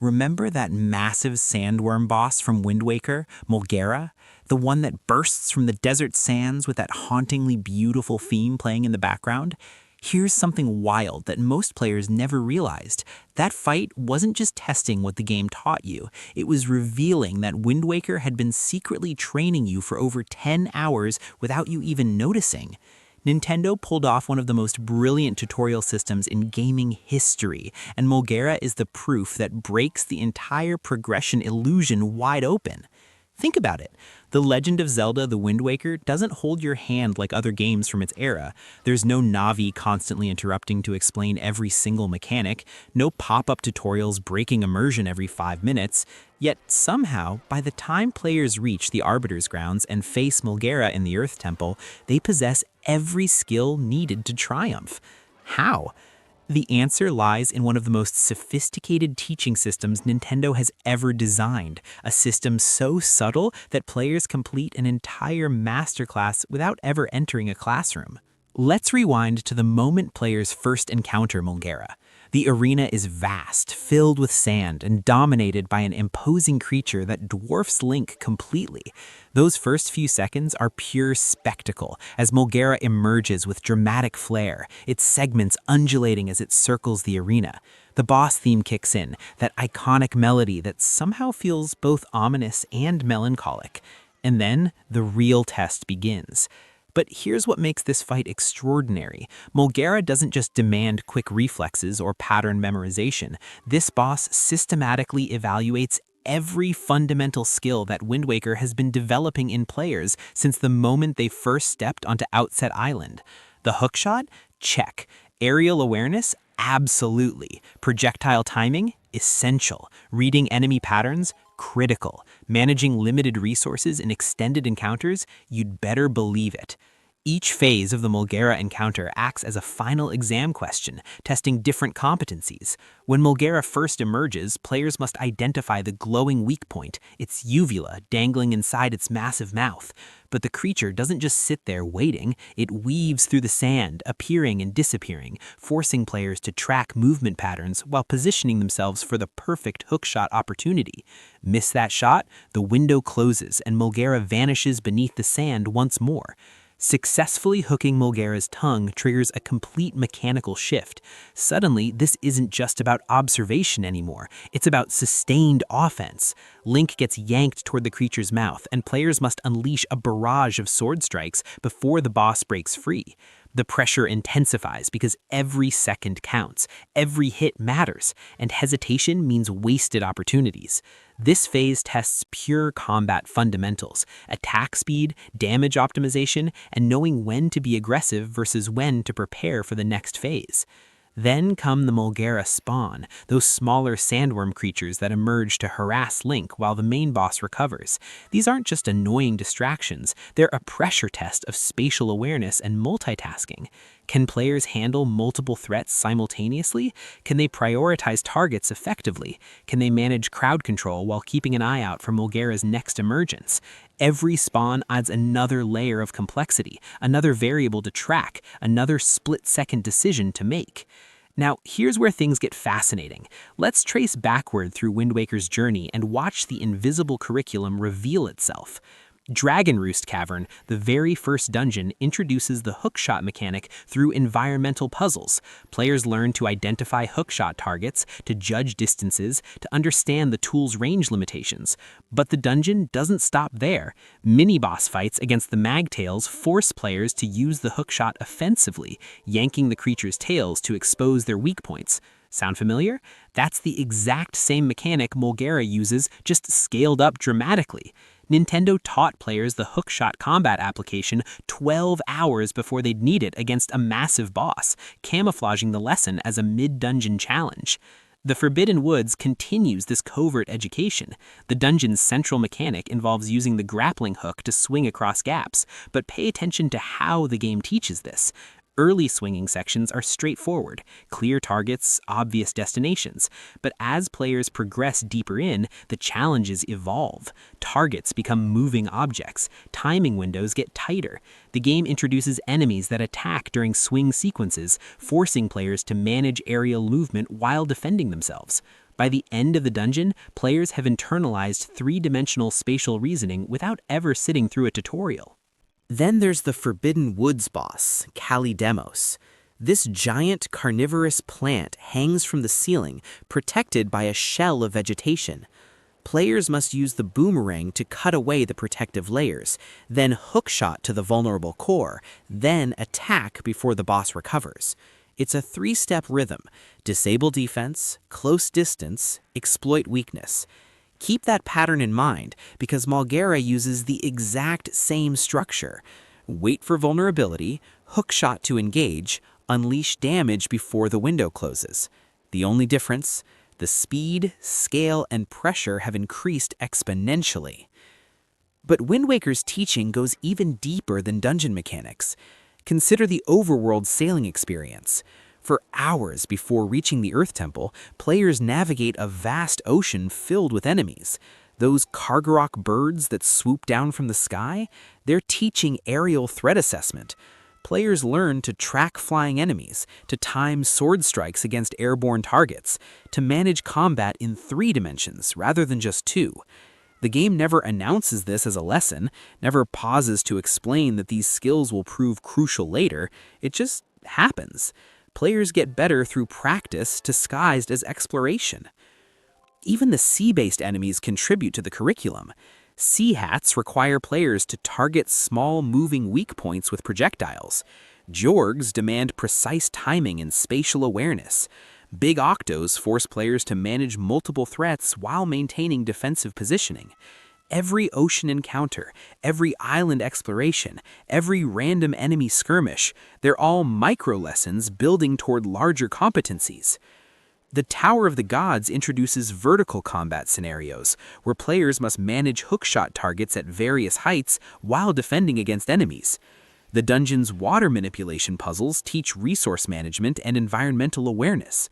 Remember that massive sandworm boss from Wind Waker, Molgera? The one that bursts from the desert sands with that hauntingly beautiful theme playing in the background? Here's something wild that most players never realized. That fight wasn't just testing what the game taught you, it was revealing that Wind Waker had been secretly training you for over 10 hours without you even noticing. Nintendo pulled off one of the most brilliant tutorial systems in gaming history, and Mulggera is the proof that breaks the entire progression illusion wide open. Think about it. The Legend of Zelda: The Wind Waker doesn't hold your hand like other games from its era. There's no Navi constantly interrupting to explain every single mechanic, no pop-up tutorials breaking immersion every 5 minutes. Yet somehow, by the time players reach the Arbiter's Grounds and face Mulggera in the Earth Temple, they possess every skill needed to triumph. How? The answer lies in one of the most sophisticated teaching systems Nintendo has ever designed, a system so subtle that players complete an entire masterclass without ever entering a classroom. Let's rewind to the moment players first encounter Mulggera. The arena is vast, filled with sand, and dominated by an imposing creature that dwarfs Link completely. Those first few seconds are pure spectacle as Mulggera emerges with dramatic flair, its segments undulating as it circles the arena. The boss theme kicks in, that iconic melody that somehow feels both ominous and melancholic. And then the real test begins. But here's what makes this fight extraordinary. Mulggera doesn't just demand quick reflexes or pattern memorization. This boss systematically evaluates every fundamental skill that Wind Waker has been developing in players since the moment they first stepped onto Outset Island. The hookshot? Check. Aerial awareness? Absolutely. Projectile timing? Essential. Reading enemy patterns? Critical. Managing limited resources in extended encounters? You'd better believe it. Each phase of the Mulggera encounter acts as a final exam question, testing different competencies. When Mulggera first emerges, players must identify the glowing weak point, its uvula dangling inside its massive mouth. But the creature doesn't just sit there waiting, it weaves through the sand, appearing and disappearing, forcing players to track movement patterns while positioning themselves for the perfect hookshot opportunity. Miss that shot, the window closes and Mulggera vanishes beneath the sand once more. Successfully hooking Mulggera's tongue triggers a complete mechanical shift. Suddenly, this isn't just about observation anymore, it's about sustained offense. Link gets yanked toward the creature's mouth, and players must unleash a barrage of sword strikes before the boss breaks free. The pressure intensifies because every second counts, every hit matters, and hesitation means wasted opportunities. This phase tests pure combat fundamentals, attack speed, damage optimization, and knowing when to be aggressive versus when to prepare for the next phase. Then come the Mulggera spawn, those smaller sandworm creatures that emerge to harass Link while the main boss recovers. These aren't just annoying distractions, they're a pressure test of spatial awareness and multitasking. Can players handle multiple threats simultaneously? Can they prioritize targets effectively? Can they manage crowd control while keeping an eye out for Mulggera's next emergence? Every spawn adds another layer of complexity, another variable to track, another split-second decision to make. Now, here's where things get fascinating. Let's trace backward through Wind Waker's journey and watch the invisible curriculum reveal itself. Dragon Roost Cavern, the very first dungeon, introduces the hookshot mechanic through environmental puzzles. Players learn to identify hookshot targets, to judge distances, to understand the tool's range limitations. But the dungeon doesn't stop there. Mini-boss fights against the Magtails force players to use the hookshot offensively, yanking the creature's tails to expose their weak points. Sound familiar? That's the exact same mechanic Mulggera uses, just scaled up dramatically. Nintendo taught players the hookshot combat application 12 hours before they'd need it against a massive boss, camouflaging the lesson as a mid-dungeon challenge. The Forbidden Woods continues this covert education. The dungeon's central mechanic involves using the grappling hook to swing across gaps, but pay attention to how the game teaches this. Early swinging sections are straightforward, clear targets, obvious destinations. But as players progress deeper in, the challenges evolve. Targets become moving objects. Timing windows get tighter. The game introduces enemies that attack during swing sequences, forcing players to manage aerial movement while defending themselves. By the end of the dungeon, players have internalized three-dimensional spatial reasoning without ever sitting through a tutorial. Then there's the Forbidden Woods boss, Kalle Demos. This giant carnivorous plant hangs from the ceiling, protected by a shell of vegetation. Players must use the boomerang to cut away the protective layers, then hookshot to the vulnerable core, then attack before the boss recovers. It's a three-step rhythm: disable defense, close distance, exploit weakness. Keep that pattern in mind because Mulggera uses the exact same structure. Wait for vulnerability, hookshot to engage, unleash damage before the window closes. The only difference? The speed, scale, and pressure have increased exponentially. But Wind Waker's teaching goes even deeper than dungeon mechanics. Consider the overworld sailing experience. For hours before reaching the Earth Temple, players navigate a vast ocean filled with enemies. Those Kargarok birds that swoop down from the sky, they're teaching aerial threat assessment. Players learn to track flying enemies, to time sword strikes against airborne targets, to manage combat in 3 dimensions rather than just 2. The game never announces this as a lesson, never pauses to explain that these skills will prove crucial later. It just happens. Players get better through practice disguised as exploration. Even the sea-based enemies contribute to the curriculum. Sea hats require players to target small moving weak points with projectiles. Jorgs demand precise timing and spatial awareness. Big octos force players to manage multiple threats while maintaining defensive positioning. Every ocean encounter, every island exploration, every random enemy skirmish, they're all micro-lessons building toward larger competencies. The Tower of the Gods introduces vertical combat scenarios, where players must manage hookshot targets at various heights while defending against enemies. The dungeon's water manipulation puzzles teach resource management and environmental awareness.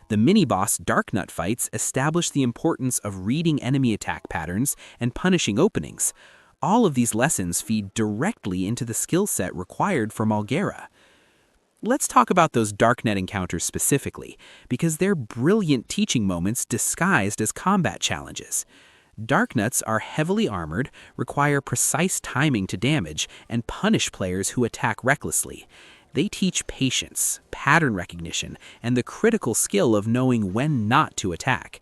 The mini-boss Darknut fights establish the importance of reading enemy attack patterns and punishing openings. All of these lessons feed directly into the skill set required for Mulggera. Let's talk about those Darknet encounters specifically, because they're brilliant teaching moments disguised as combat challenges. Darknuts are heavily armored, require precise timing to damage, and punish players who attack recklessly. They teach patience, pattern recognition, and the critical skill of knowing when not to attack.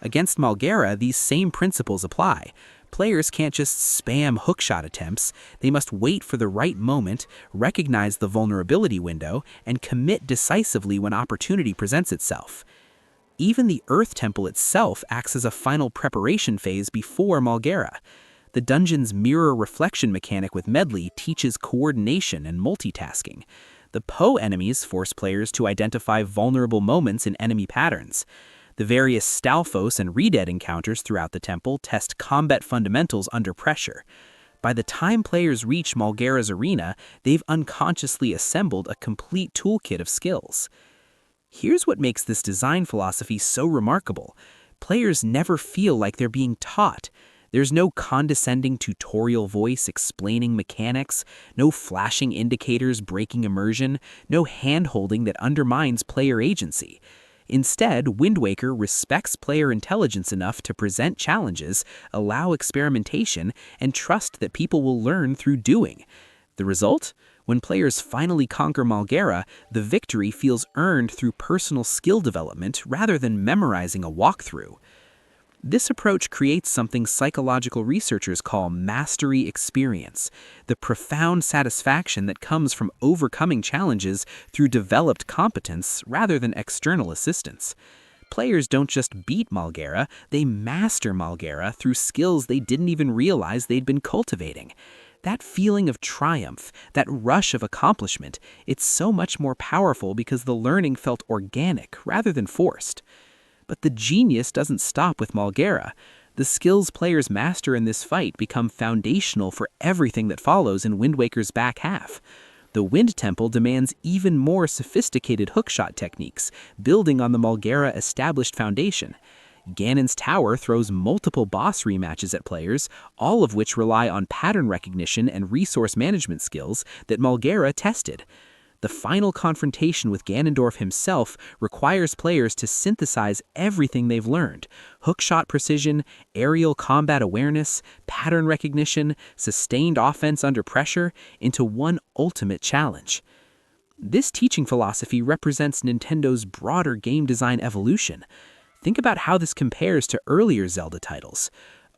Against Mulggera, these same principles apply. Players can't just spam hookshot attempts. They must wait for the right moment, recognize the vulnerability window, and commit decisively when opportunity presents itself. Even the Earth Temple itself acts as a final preparation phase before Mulggera. The dungeon's mirror reflection mechanic with Medley teaches coordination and multitasking. The Poe enemies force players to identify vulnerable moments in enemy patterns. The various Stalfos and Redead encounters throughout the temple test combat fundamentals under pressure. By the time players reach Mulggera's arena, they've unconsciously assembled a complete toolkit of skills. Here's what makes this design philosophy so remarkable. Players never feel like they're being taught. There's no condescending tutorial voice explaining mechanics, no flashing indicators breaking immersion, no hand-holding that undermines player agency. Instead, Wind Waker respects player intelligence enough to present challenges, allow experimentation, and trust that people will learn through doing. The result? When players finally conquer Mulggera, the victory feels earned through personal skill development rather than memorizing a walkthrough. This approach creates something psychological researchers call mastery experience, the profound satisfaction that comes from overcoming challenges through developed competence rather than external assistance. Players don't just beat Mulggera, they master Mulggera through skills they didn't even realize they'd been cultivating. That feeling of triumph, that rush of accomplishment, it's so much more powerful because the learning felt organic rather than forced. But the genius doesn't stop with Mulggera. The skills players master in this fight become foundational for everything that follows in Wind Waker's back half. The Wind Temple demands even more sophisticated hookshot techniques, building on the Mulggera established foundation. Ganon's Tower throws multiple boss rematches at players, all of which rely on pattern recognition and resource management skills that Mulggera tested. The final confrontation with Ganondorf himself requires players to synthesize everything they've learned: hookshot precision, aerial combat awareness, pattern recognition, sustained offense under pressure, into one ultimate challenge. This teaching philosophy represents Nintendo's broader game design evolution. Think about how this compares to earlier Zelda titles.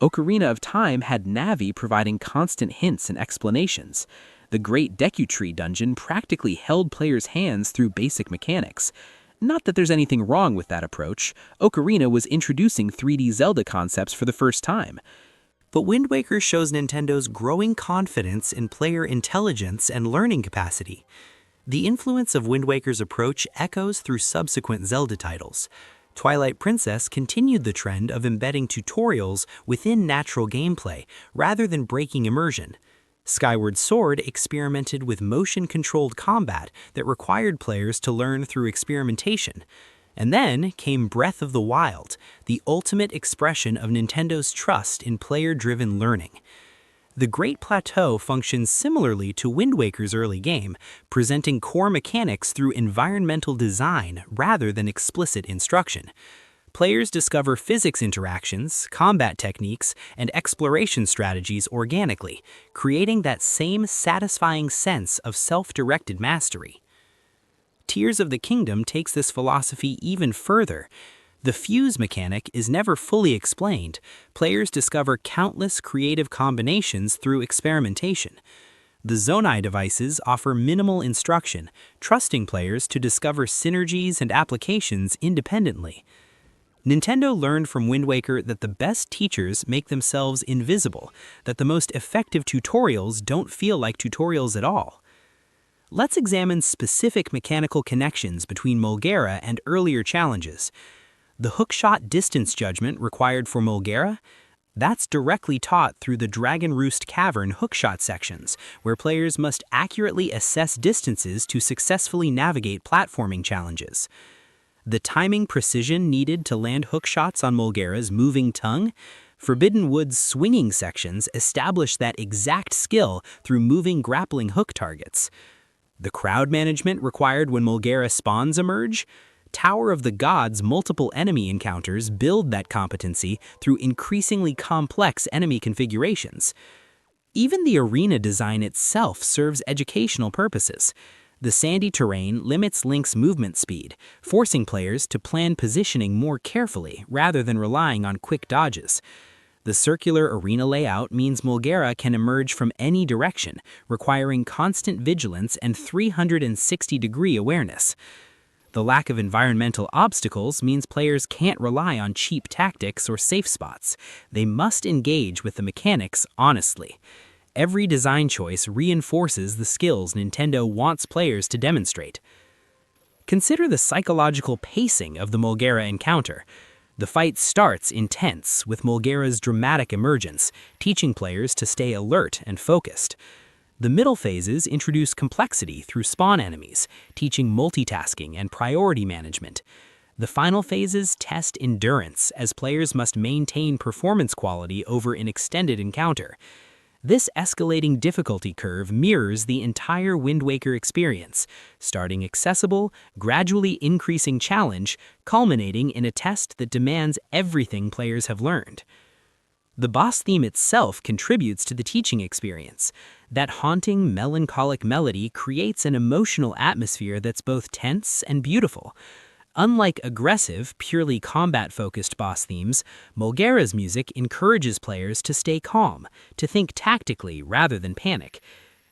Ocarina of Time had Navi providing constant hints and explanations. The Great Deku Tree dungeon practically held players' hands through basic mechanics. Not that there's anything wrong with that approach. Ocarina was introducing 3D Zelda concepts for the first time. But Wind Waker shows Nintendo's growing confidence in player intelligence and learning capacity. The influence of Wind Waker's approach echoes through subsequent Zelda titles. Twilight Princess continued the trend of embedding tutorials within natural gameplay rather than breaking immersion. Skyward Sword experimented with motion-controlled combat that required players to learn through experimentation. And then came Breath of the Wild, the ultimate expression of Nintendo's trust in player-driven learning. The Great Plateau functions similarly to Wind Waker's early game, presenting core mechanics through environmental design rather than explicit instruction. Players discover physics interactions, combat techniques, and exploration strategies organically, creating that same satisfying sense of self-directed mastery. Tears of the Kingdom takes this philosophy even further. The fuse mechanic is never fully explained. Players discover countless creative combinations through experimentation. The Zonai devices offer minimal instruction, trusting players to discover synergies and applications independently. Nintendo learned from Wind Waker that the best teachers make themselves invisible, that the most effective tutorials don't feel like tutorials at all. Let's examine specific mechanical connections between Mulggera and earlier challenges. The hookshot distance judgment required for Mulggera, that's directly taught through the Dragon Roost Cavern hookshot sections, where players must accurately assess distances to successfully navigate platforming challenges. The timing precision needed to land hookshots on Mulggera's moving tongue, Forbidden Wood's swinging sections establish that exact skill through moving grappling hook targets. The crowd management required when Mulggera spawns emerge, Tower of the Gods' multiple enemy encounters build that competency through increasingly complex enemy configurations. Even the arena design itself serves educational purposes. The sandy terrain limits Link's movement speed, forcing players to plan positioning more carefully rather than relying on quick dodges. The circular arena layout means Mulggera can emerge from any direction, requiring constant vigilance and 360-degree awareness. The lack of environmental obstacles means players can't rely on cheap tactics or safe spots. They must engage with the mechanics honestly. Every design choice reinforces the skills Nintendo wants players to demonstrate. Consider the psychological pacing of the Mulggera encounter. The fight starts intense, with Mulggera's dramatic emergence, teaching players to stay alert and focused. The middle phases introduce complexity through spawn enemies, teaching multitasking and priority management. The final phases test endurance, as players must maintain performance quality over an extended encounter. This escalating difficulty curve mirrors the entire Wind Waker experience, starting accessible, gradually increasing challenge, culminating in a test that demands everything players have learned. The boss theme itself contributes to the teaching experience. That haunting, melancholic melody creates an emotional atmosphere that's both tense and beautiful. Unlike aggressive, purely combat-focused boss themes, Mulggera's music encourages players to stay calm, to think tactically rather than panic.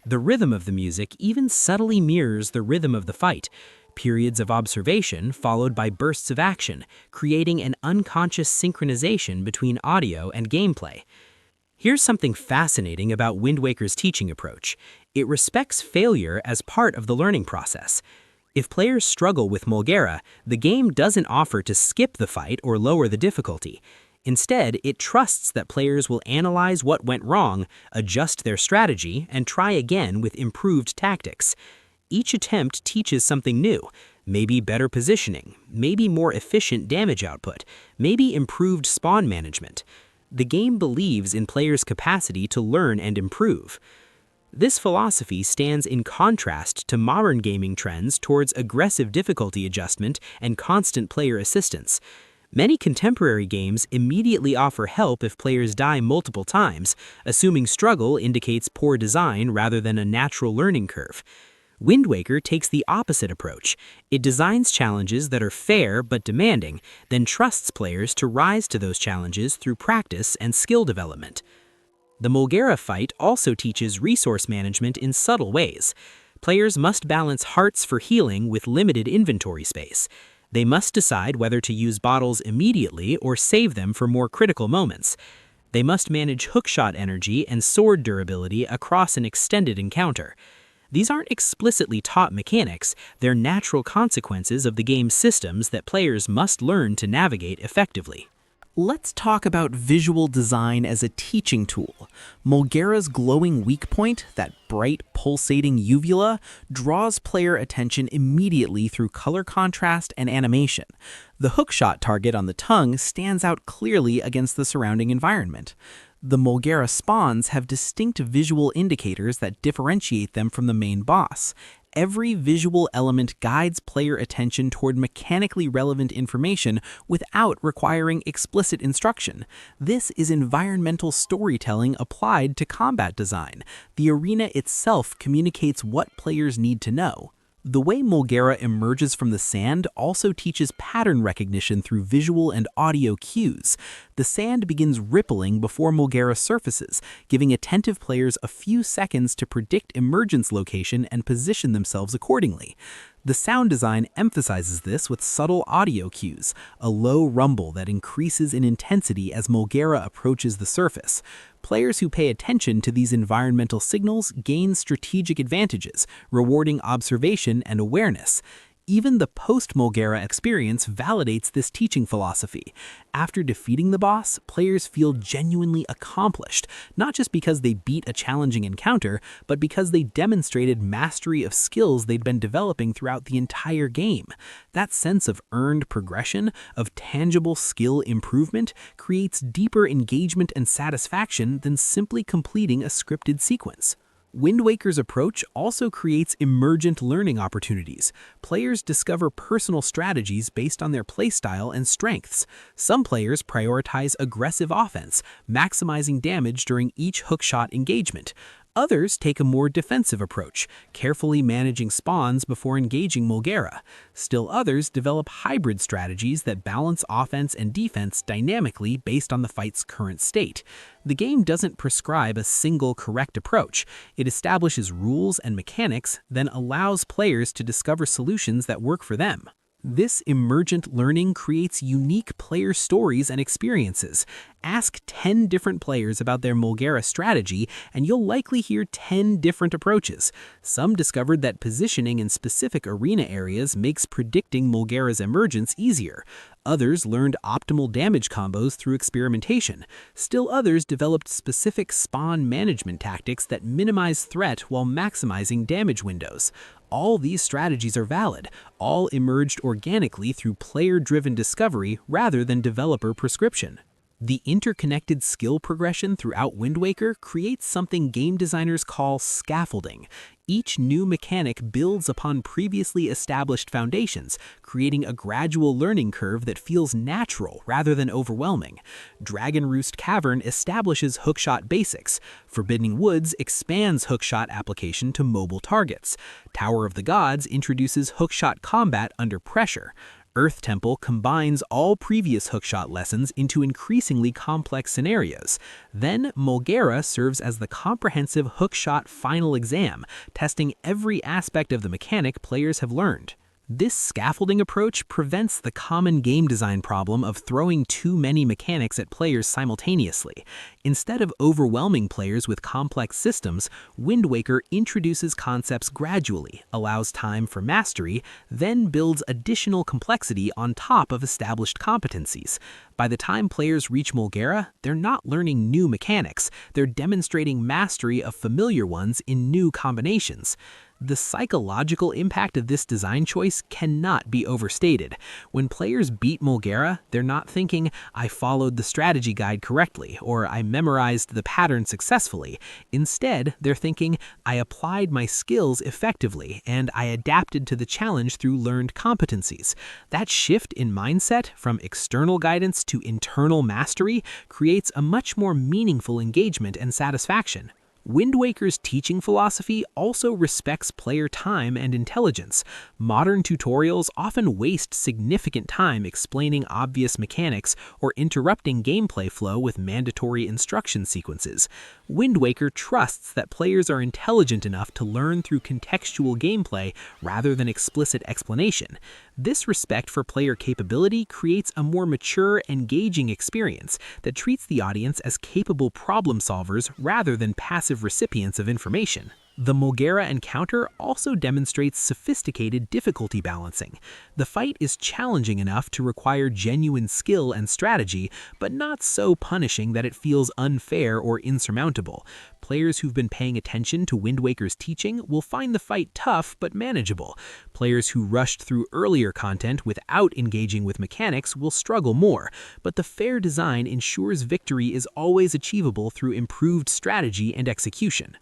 The rhythm of the music even subtly mirrors the rhythm of the fight, periods of observation followed by bursts of action, creating an unconscious synchronization between audio and gameplay. Here's something fascinating about Wind Waker's teaching approach. It respects failure as part of the learning process. If players struggle with Mulggera, the game doesn't offer to skip the fight or lower the difficulty. Instead, it trusts that players will analyze what went wrong, adjust their strategy, and try again with improved tactics. Each attempt teaches something new, maybe better positioning, maybe more efficient damage output, maybe improved spawn management. The game believes in players' capacity to learn and improve. This philosophy stands in contrast to modern gaming trends towards aggressive difficulty adjustment and constant player assistance. Many contemporary games immediately offer help if players die multiple times, assuming struggle indicates poor design rather than a natural learning curve. Wind Waker takes the opposite approach. It designs challenges that are fair but demanding, then trusts players to rise to those challenges through practice and skill development. The Mulggera fight also teaches resource management in subtle ways. Players must balance hearts for healing with limited inventory space. They must decide whether to use bottles immediately or save them for more critical moments. They must manage hookshot energy and sword durability across an extended encounter. These aren't explicitly taught mechanics, they're natural consequences of the game's systems that players must learn to navigate effectively. Let's talk about visual design as a teaching tool. Molgera's glowing weak point, that bright pulsating uvula, draws player attention immediately through color contrast and animation. The hookshot target on the tongue stands out clearly against the surrounding environment. The Mulggera spawns have distinct visual indicators that differentiate them from the main boss. Every visual element guides player attention toward mechanically relevant information without requiring explicit instruction. This is environmental storytelling applied to combat design. The arena itself communicates what players need to know. The way Mulggera emerges from the sand also teaches pattern recognition through visual and audio cues. The sand begins rippling before Mulggera surfaces, giving attentive players a few seconds to predict emergent's location and position themselves accordingly. The sound design emphasizes this with subtle audio cues, a low rumble that increases in intensity as Mulggera approaches the surface. Players who pay attention to these environmental signals gain strategic advantages, rewarding observation and awareness. Even the post-Mulggera experience validates this teaching philosophy. After defeating the boss, players feel genuinely accomplished, not just because they beat a challenging encounter, but because they demonstrated mastery of skills they'd been developing throughout the entire game. That sense of earned progression, of tangible skill improvement, creates deeper engagement and satisfaction than simply completing a scripted sequence. Wind Waker's approach also creates emergent learning opportunities. Players discover personal strategies based on their playstyle and strengths. Some players prioritize aggressive offense, maximizing damage during each hookshot engagement. Others take a more defensive approach, carefully managing spawns before engaging Mulggera. Still others develop hybrid strategies that balance offense and defense dynamically based on the fight's current state. The game doesn't prescribe a single correct approach. It establishes rules and mechanics, then allows players to discover solutions that work for them. This emergent learning creates unique player stories and experiences. Ask 10 different players about their Mulggera strategy, and you'll likely hear 10 different approaches. Some discovered that positioning in specific arena areas makes predicting Mulggera's emergence easier. Others learned optimal damage combos through experimentation. Still others developed specific spawn management tactics that minimize threat while maximizing damage windows. All these strategies are valid. All emerged organically through player-driven discovery rather than developer prescription. The interconnected skill progression throughout Wind Waker creates something game designers call scaffolding. Each new mechanic builds upon previously established foundations, creating a gradual learning curve that feels natural rather than overwhelming. Dragon Roost Cavern establishes hookshot basics. Forbidden Woods expands hookshot application to mobile targets. Tower of the Gods introduces hookshot combat under pressure. Earth Temple combines all previous hookshot lessons into increasingly complex scenarios. Then, Mulggera serves as the comprehensive hookshot final exam, testing every aspect of the mechanic players have learned. This scaffolding approach prevents the common game design problem of throwing too many mechanics at players simultaneously. Instead of overwhelming players with complex systems, Wind Waker introduces concepts gradually, allows time for mastery, then builds additional complexity on top of established competencies. By the time players reach Mulggera, they're not learning new mechanics, they're demonstrating mastery of familiar ones in new combinations. The psychological impact of this design choice cannot be overstated. When players beat Mulggera, they're not thinking, I followed the strategy guide correctly, or I memorized the pattern successfully. Instead, they're thinking, I applied my skills effectively, and I adapted to the challenge through learned competencies. That shift in mindset from external guidance to internal mastery creates a much more meaningful engagement and satisfaction. Wind Waker's teaching philosophy also respects player time and intelligence. Modern tutorials often waste significant time explaining obvious mechanics or interrupting gameplay flow with mandatory instruction sequences. Wind Waker trusts that players are intelligent enough to learn through contextual gameplay rather than explicit explanation. This respect for player capability creates a more mature, engaging experience that treats the audience as capable problem solvers rather than passive recipients of information. The Molgera encounter also demonstrates sophisticated difficulty balancing. The fight is challenging enough to require genuine skill and strategy, but not so punishing that it feels unfair or insurmountable. Players who've been paying attention to Wind Waker's teaching will find the fight tough but manageable. Players who rushed through earlier content without engaging with mechanics will struggle more, but the fair design ensures victory is always achievable through improved strategy and execution.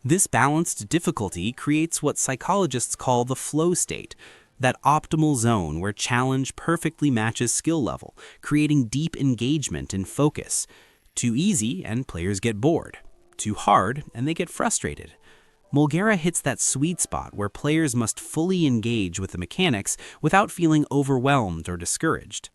This balanced difficulty creates what psychologists call the flow state, that optimal zone where challenge perfectly matches skill level, creating deep engagement and focus. Too easy and players get bored. Too hard and they get frustrated. Mulggera hits that sweet spot where players must fully engage with the mechanics without feeling overwhelmed or discouraged.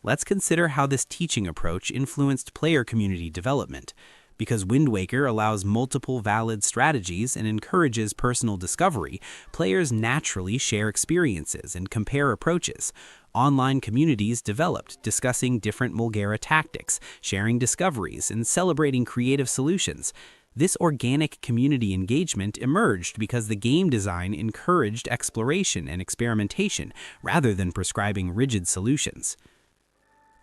Let's consider how this teaching approach influenced player community development. Because Wind Waker allows multiple valid strategies and encourages personal discovery, players naturally share experiences and compare approaches. Online communities developed, discussing different Mulggera tactics, sharing discoveries, and celebrating creative solutions. This organic community engagement emerged because the game design encouraged exploration and experimentation rather than prescribing rigid solutions.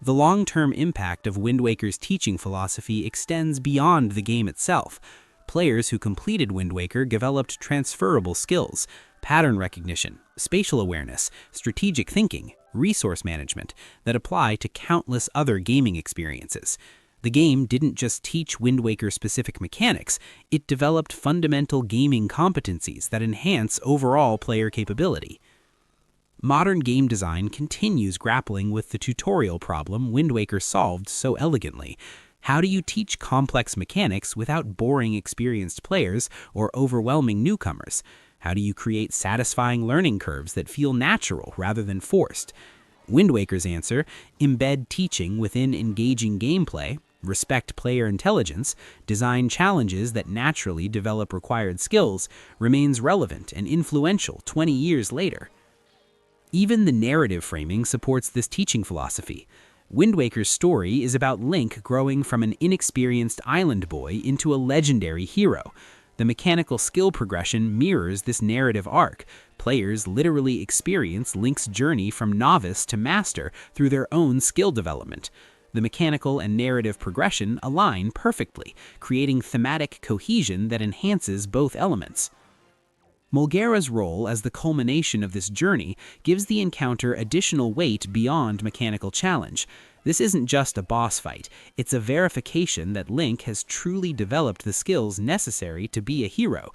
The long-term impact of Wind Waker's teaching philosophy extends beyond the game itself. Players who completed Wind Waker developed transferable skills, pattern recognition, spatial awareness, strategic thinking, resource management that apply to countless other gaming experiences. The game didn't just teach Wind Waker-specific mechanics, it developed fundamental gaming competencies that enhance overall player capability. Modern game design continues grappling with the tutorial problem Wind Waker solved so elegantly. How do you teach complex mechanics without boring experienced players or overwhelming newcomers? How do you create satisfying learning curves that feel natural rather than forced? Wind Waker's answer, embed teaching within engaging gameplay, respect player intelligence, design challenges that naturally develop required skills, remains relevant and influential 20 years later. Even the narrative framing supports this teaching philosophy. Wind Waker's story is about Link growing from an inexperienced island boy into a legendary hero. The mechanical skill progression mirrors this narrative arc. Players literally experience Link's journey from novice to master through their own skill development. The mechanical and narrative progression align perfectly, creating thematic cohesion that enhances both elements. Mulggera's role as the culmination of this journey gives the encounter additional weight beyond mechanical challenge. This isn't just a boss fight, it's a verification that Link has truly developed the skills necessary to be a hero.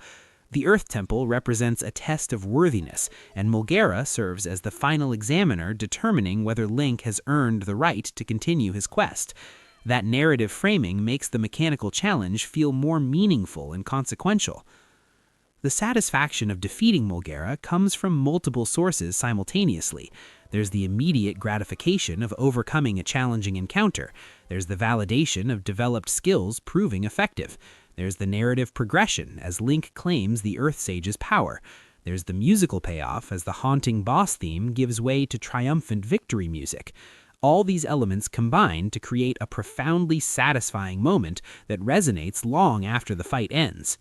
The Earth Temple represents a test of worthiness, and Mulggera serves as the final examiner determining whether Link has earned the right to continue his quest. That narrative framing makes the mechanical challenge feel more meaningful and consequential. The satisfaction of defeating Mulggera comes from multiple sources simultaneously. There's the immediate gratification of overcoming a challenging encounter. There's the validation of developed skills proving effective. There's the narrative progression as Link claims the Earth Sage's power. There's the musical payoff as the haunting boss theme gives way to triumphant victory music. All these elements combine to create a profoundly satisfying moment that resonates long after the fight ends.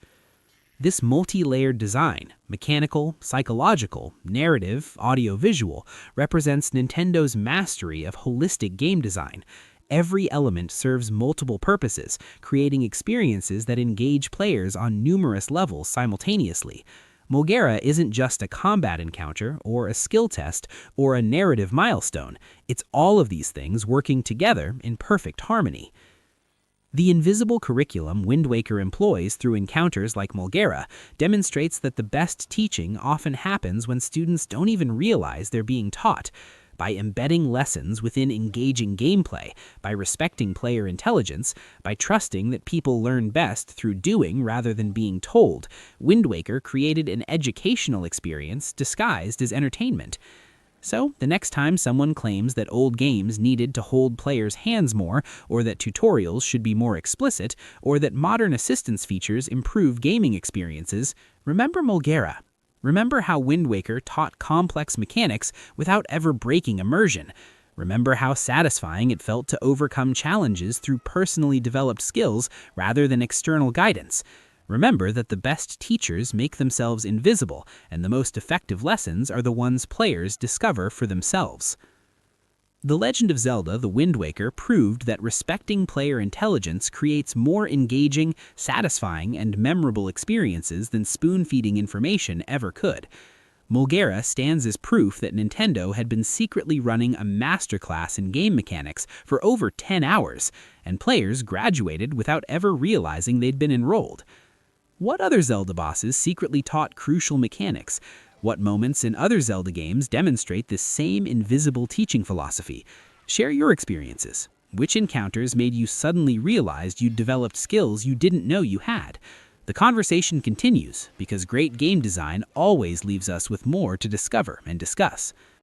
This multi-layered design, mechanical, psychological, narrative, audio-visual, represents Nintendo's mastery of holistic game design. Every element serves multiple purposes, creating experiences that engage players on numerous levels simultaneously. Mulggera isn't just a combat encounter or a skill test or a narrative milestone. It's all of these things working together in perfect harmony. The invisible curriculum Wind Waker employs through encounters like Mulggera demonstrates that the best teaching often happens when students don't even realize they're being taught. By embedding lessons within engaging gameplay, by respecting player intelligence, by trusting that people learn best through doing rather than being told, Wind Waker created an educational experience disguised as entertainment. So, the next time someone claims that old games needed to hold players' hands more, or that tutorials should be more explicit, or that modern assistance features improve gaming experiences, remember Mulggera. Remember how Wind Waker taught complex mechanics without ever breaking immersion. Remember how satisfying it felt to overcome challenges through personally developed skills rather than external guidance. Remember that the best teachers make themselves invisible, and the most effective lessons are the ones players discover for themselves. The Legend of Zelda: The Wind Waker proved that respecting player intelligence creates more engaging, satisfying, and memorable experiences than spoon-feeding information ever could. Mulggera stands as proof that Nintendo had been secretly running a masterclass in game mechanics for over 10 hours, and players graduated without ever realizing they'd been enrolled. What other Zelda bosses secretly taught crucial mechanics? What moments in other Zelda games demonstrate this same invisible teaching philosophy? Share your experiences. Which encounters made you suddenly realize you'd developed skills you didn't know you had? The conversation continues because great game design always leaves us with more to discover and discuss.